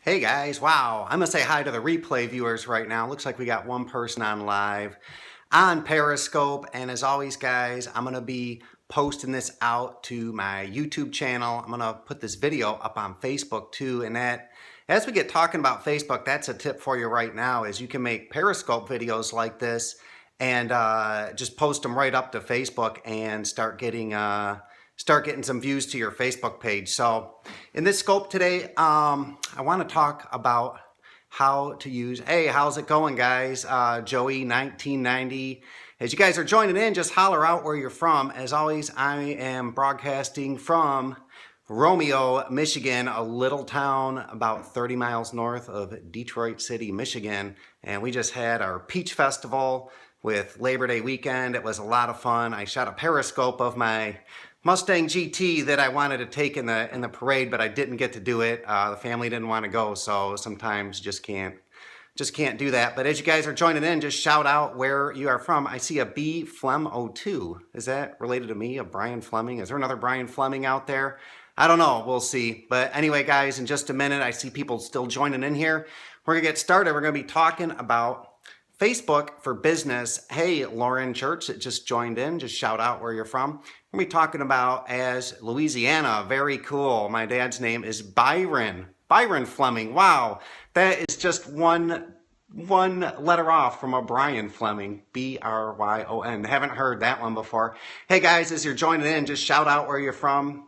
Hey guys, wow. I'm going to say hi to the replay viewers right now. Looks like we got one person on live on Periscope. And as always, guys, I'm going to be posting this out to my YouTube channel. I'm going to put this video up on Facebook too. And that, as we get talking about Facebook, that's a tip for you right now, is you can make Periscope videos like this and just post them right up to Facebook and start getting some views to your Facebook page. So in this scope today, I want to talk about how to use, hey, how's it going, guys? Joey 1990. As you guys are joining in, just holler out where you're from. As always, I am broadcasting from Romeo, Michigan, a little town about 30 miles north of Detroit City, Michigan. And we just had our Peach Festival with Labor Day weekend. It was a lot of fun. I shot a Periscope of my Mustang GT that I wanted to take in the parade, but I didn't get to do it. The family didn't want to go, so sometimes just can't do that. But as you guys are joining in, just shout out where you are from. I see a B Flem 02. Is that related to me, a Brian Fleming? Is there another Brian Fleming out there? I don't know. We'll see. But anyway, guys, in just a minute, I see people still joining in here. We're going to get started. We're going to be talking about Facebook for business. Hey, Lauren Church that just joined in, just shout out where you're from. We're going to be talking about as Louisiana. Very cool. My dad's name is Byron Fleming. Wow, that is just one letter off from a Brian Fleming, B-R-Y-O-N. Haven't heard that one before. Hey guys, as you're joining in, just shout out where you're from.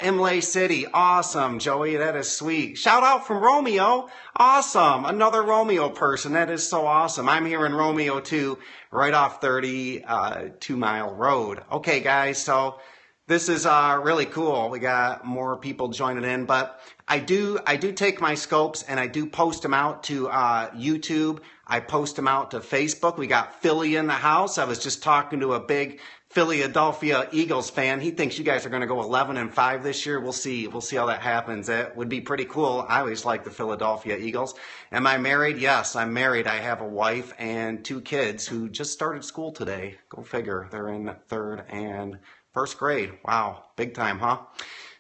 Imlay City, awesome, Joey, that is sweet. Shout out from Romeo, awesome, another Romeo person, that is so awesome. I'm here in Romeo too, right off 32 Mile Road. Okay guys, so this is really cool. We got more people joining in, but I do take my scopes and I do post them out to YouTube. I post them out to Facebook. We got Philly in the house. I was just talking to a big Philadelphia Eagles fan. He thinks you guys are going to go 11-5 this year. We'll see. We'll see how that happens. That would be pretty cool. I always like the Philadelphia Eagles. Am I married? Yes, I'm married. I have a wife and 2 kids who just started school today. Go figure. They're in 3rd and 1st grade. Wow, big time, huh?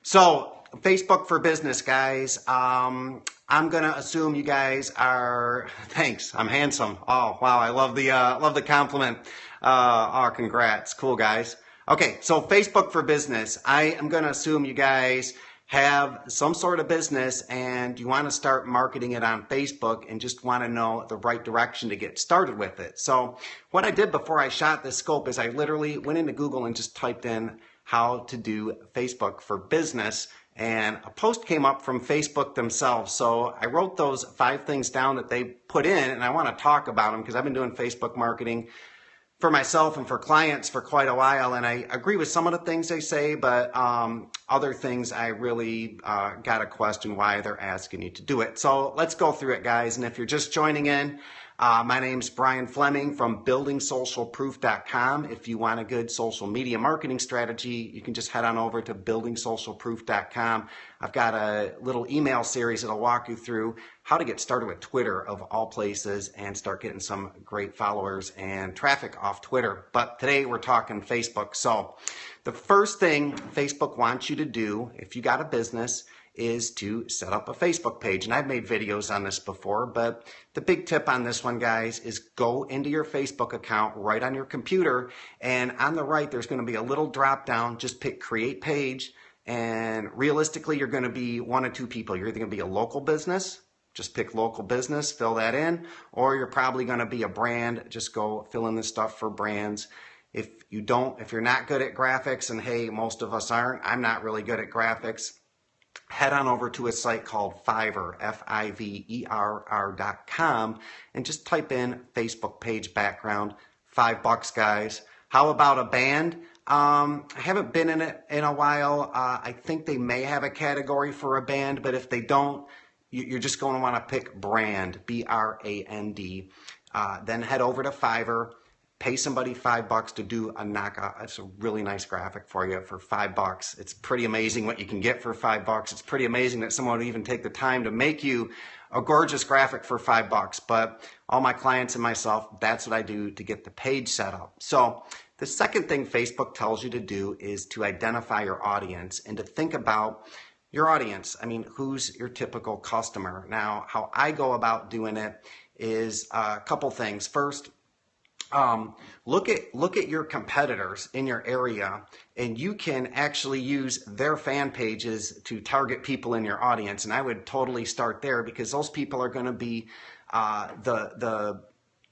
So Facebook for business, guys. I'm gonna assume you guys are. Thanks. I'm handsome. Oh wow, I love the compliment. Oh, congrats, cool guys. Okay, so Facebook for business. I am gonna assume you guys have some sort of business and you want to start marketing it on Facebook and just want to know the right direction to get started with it. So what I did before I shot this scope is I literally went into Google and just typed in how to do Facebook for business, and a post came up from Facebook themselves. So I wrote those 5 things down that they put in, and I want to talk about them because I've been doing Facebook marketing for myself and for clients for quite a while, and I agree with some of the things they say, but other things I really got to question why they're asking you to do it. So let's go through it, guys. And if you're just joining in, my name's Brian Fleming from buildingsocialproof.com. If you want a good social media marketing strategy, you can just head on over to buildingsocialproof.com. I've got a little email series that'll walk you through how to get started with Twitter of all places and start getting some great followers and traffic off Twitter. But today we're talking Facebook. So the first thing Facebook wants you to do if you got a business is to set up a Facebook page. And I've made videos on this before, but the big tip on this one, guys, is go into your Facebook account right on your computer. And on the right, there's going to be a little drop down. Just pick create page. And realistically, you're going to be 1 or 2 people. You're either going to be a local business. Just pick local business, fill that in, or you're probably going to be a brand. Just go fill in the stuff for brands. If you're not good at graphics, and hey, most of us aren't, I'm not really good at graphics, head on over to a site called Fiverr, Fiverr.com, and just type in Facebook page background, $5, guys. How about a band? I haven't been in it in a while. I think they may have a category for a band, but if they don't, you're just going to want to pick brand, B-R-A-N-D. Then head over to Fiverr, pay somebody $5 to do a knockout. It's a really nice graphic for you for $5. It's pretty amazing what you can get for $5. It's pretty amazing that someone would even take the time to make you a gorgeous graphic for $5. But all my clients and myself, that's what I do to get the page set up. So the second thing Facebook tells you to do is to identify your audience and to think about your audience. I mean, who's your typical customer? Now, how I go about doing it is a couple things. First, look at your competitors in your area, and you can actually use their fan pages to target people in your audience. And I would totally start there, because those people are going to be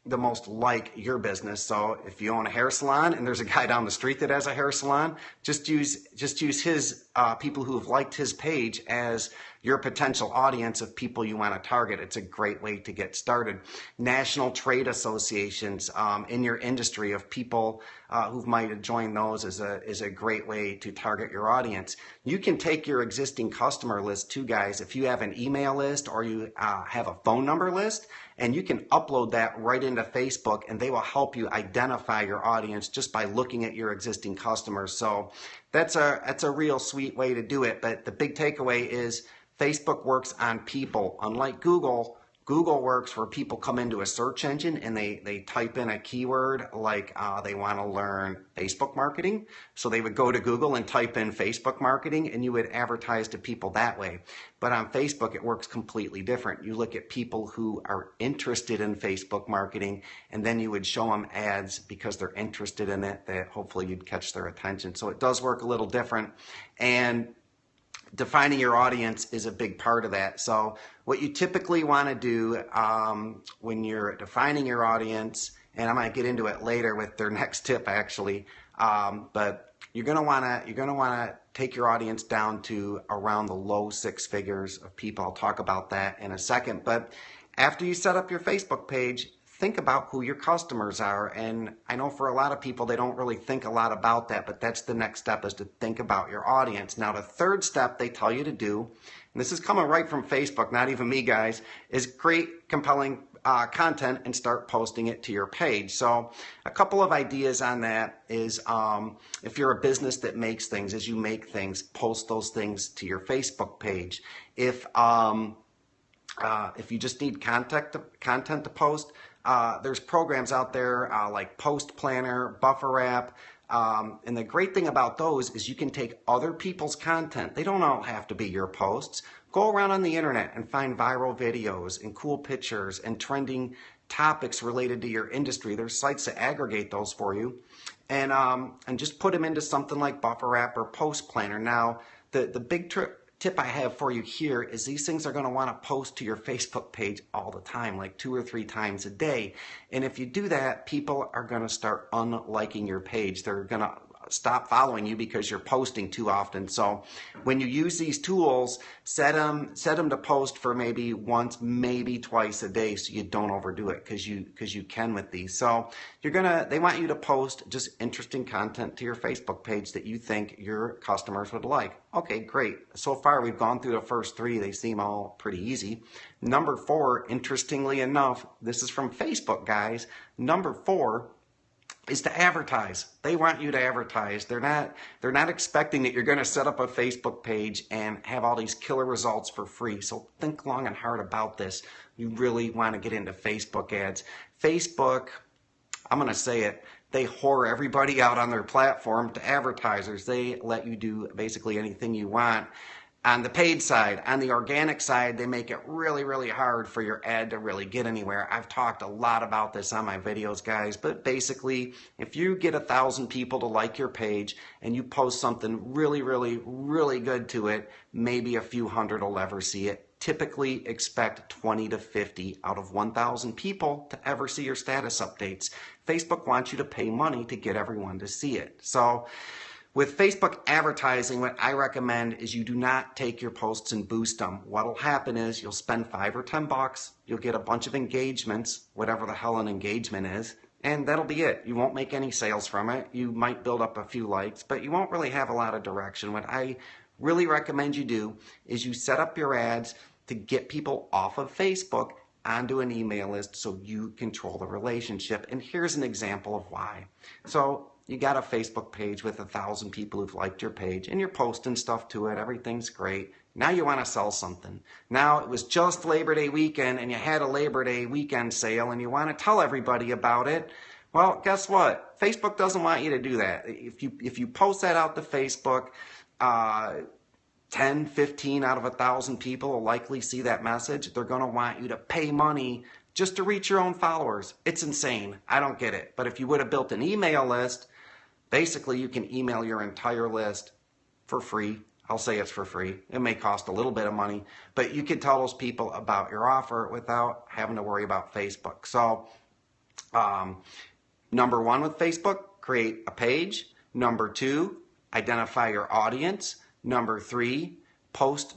the most like your business. So if you own a hair salon and there's a guy down the street that has a hair salon, just use his people who have liked his page as your potential audience of people you want to target. It's a great way to get started. National trade associations in your industry of people who might have joined those is a great way to target your audience. You can take your existing customer list too, guys. If you have an email list or you have a phone number list, and you can upload that right into Facebook, and they will help you identify your audience just by looking at your existing customers. So that's a real sweet way to do it. But the big takeaway is Facebook works on people. Unlike Google, Google works where people come into a search engine and they type in a keyword like they want to learn Facebook marketing. So they would go to Google and type in Facebook marketing, and you would advertise to people that way. But on Facebook, it works completely different. You look at people who are interested in Facebook marketing, and then you would show them ads because they're interested in it, that hopefully you'd catch their attention. So it does work a little different. And defining your audience is a big part of that. So what you typically want to do when you're defining your audience, and I might get into it later with their next tip actually, but you're going to want to take your audience down to around the low six figures of people. I'll talk about that in a second. But after you set up your Facebook page, think about who your customers are. And I know for a lot of people, they don't really think a lot about that, but that's the next step, is to think about your audience. Now, the third step they tell you to do, and this is coming right from Facebook, not even me, guys, is create compelling content and start posting it to your page. So a couple of ideas on that is if you're a business that makes things, as you make things, post those things to your Facebook page. If you just need content to post, there's programs out there like Post Planner, Buffer App, and the great thing about those is you can take other people's content. They don't all have to be your posts. Go around on the internet and find viral videos and cool pictures and trending topics related to your industry. There's sites that aggregate those for you, and just put them into something like Buffer App or Post Planner. Now, the big tip I have for you here is these things are going to want to post to your Facebook page all the time, like 2 or 3 times a day. And if you do that, people are going to start unliking your page. They're going to stop following you because you're posting too often. So when you use these tools, set them to post for maybe once, maybe twice a day, so you don't overdo it, because you can with these. So they want you to post just interesting content to your Facebook page that you think your customers would like. Okay, great. So far we've gone through the first 3. They seem all pretty easy. Number 4, interestingly enough, this is from Facebook, guys. Number 4 is to advertise. They want you to advertise. They're not expecting that you're going to set up a Facebook page and have all these killer results for free. So think long and hard about this. You really want to get into Facebook ads. Facebook, I'm going to say it, they whore everybody out on their platform to advertisers. They let you do basically anything you want. On the paid side, on the organic side, they make it really, really hard for your ad to really get anywhere. I've talked a lot about this on my videos, guys, but basically, if you get 1,000 people to like your page and you post something really, really, really good to it, maybe a few hundred will ever see it. Typically expect 20 to 50 out of 1,000 people to ever see your status updates. Facebook wants you to pay money to get everyone to see it. So with Facebook advertising, what I recommend is you do not take your posts and boost them. What'll happen is you'll spend $5 or $10, you'll get a bunch of engagements, whatever the hell an engagement is, and that'll be it. You won't make any sales from it. You might build up a few likes, but you won't really have a lot of direction. What I really recommend you do is you set up your ads to get people off of Facebook onto an email list so you control the relationship. And here's an example of why. So you got a Facebook page with 1,000 people who've liked your page, and you're posting stuff to it. Everything's great. Now you want to sell something. Now it was just Labor Day weekend, and you had a Labor Day weekend sale, and you want to tell everybody about it. Well, guess what? Facebook doesn't want you to do that. If you post that out to Facebook, 10, 15 out of 1,000 people will likely see that message. They're going to want you to pay money just to reach your own followers. It's insane. I don't get it. But if you would have built an email list, basically you can email your entire list for free. I'll say it's for free. It may cost a little bit of money, but you can tell those people about your offer without having to worry about Facebook. So, number one with Facebook, create a page. Number two, identify your audience. Number three, post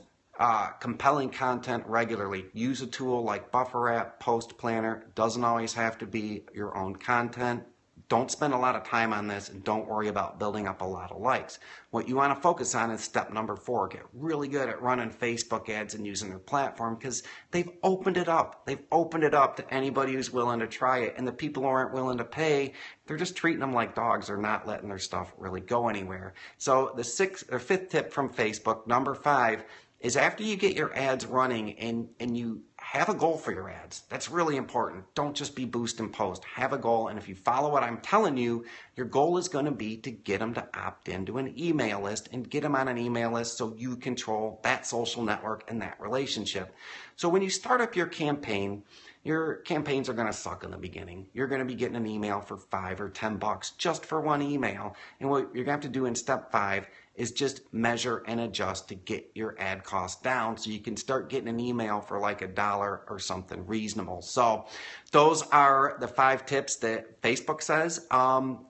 compelling content regularly. Use a tool like Buffer App, Post Planner. Doesn't always have to be your own content. Don't spend a lot of time on this, and don't worry about building up a lot of likes. What you want to focus on is step number 4. Get really good at running Facebook ads and using their platform, because they've opened it up. They've opened it up to anybody who's willing to try it. And the people who aren't willing to pay, they're just treating them like dogs. They're not letting their stuff really go anywhere. So the 5th tip from Facebook, number 5, is after you get your ads running and you have a goal for your ads. That's really important. Don't just be boost and post. Have a goal, and if you follow what I'm telling you, your goal is going to be to get them to opt into an email list and get them on an email list so you control that social network and that relationship. So when you start up your campaign, your campaigns are going to suck in the beginning. You're going to be getting an email for $5 or $10 just for one email. And what you're going to have to do in step 5 is just measure and adjust to get your ad costs down so you can start getting an email for like $1 or something reasonable. So those are the 5 tips that Facebook says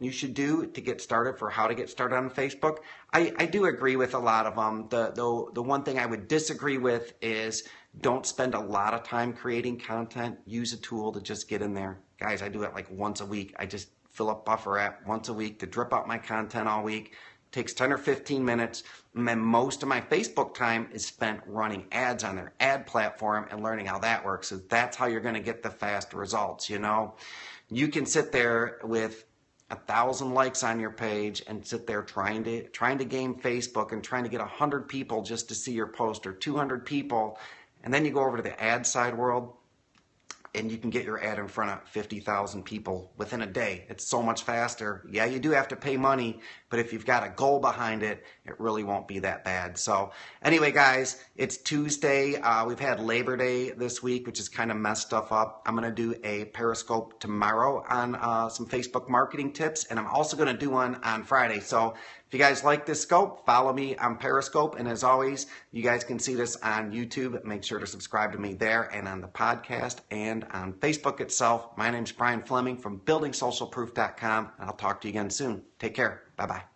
you should do to get started, for how to get started on Facebook. I do agree with a lot of them. The one thing I would disagree with is don't spend a lot of time creating content. Use a tool to just get in there. Guys, I do it like once a week. I just fill up Buffer App once a week to drip out my content all week. Takes 10 or 15 minutes, and then most of my Facebook time is spent running ads on their ad platform and learning how that works. So that's how you're going to get the fast results. You know, you can sit there with 1,000 likes on your page and sit there trying to game Facebook and trying to get 100 people just to see your post, or 200 people, and then you go over to the ad side world, and you can get your ad in front of 50,000 people within a day. It's so much faster. Yeah, you do have to pay money, but if you've got a goal behind it, it really won't be that bad. So anyway, guys, it's Tuesday. We've had Labor Day this week, which has kind of messed stuff up. I'm going to do a Periscope tomorrow on some Facebook marketing tips, and I'm also going to do one on Friday. So if you guys like this scope, follow me on Periscope. And as always, you guys can see this on YouTube. Make sure to subscribe to me there and on the podcast and on Facebook itself. My name's Brian Fleming from BuildingSocialProof.com, and I'll talk to you again soon. Take care. Bye-bye.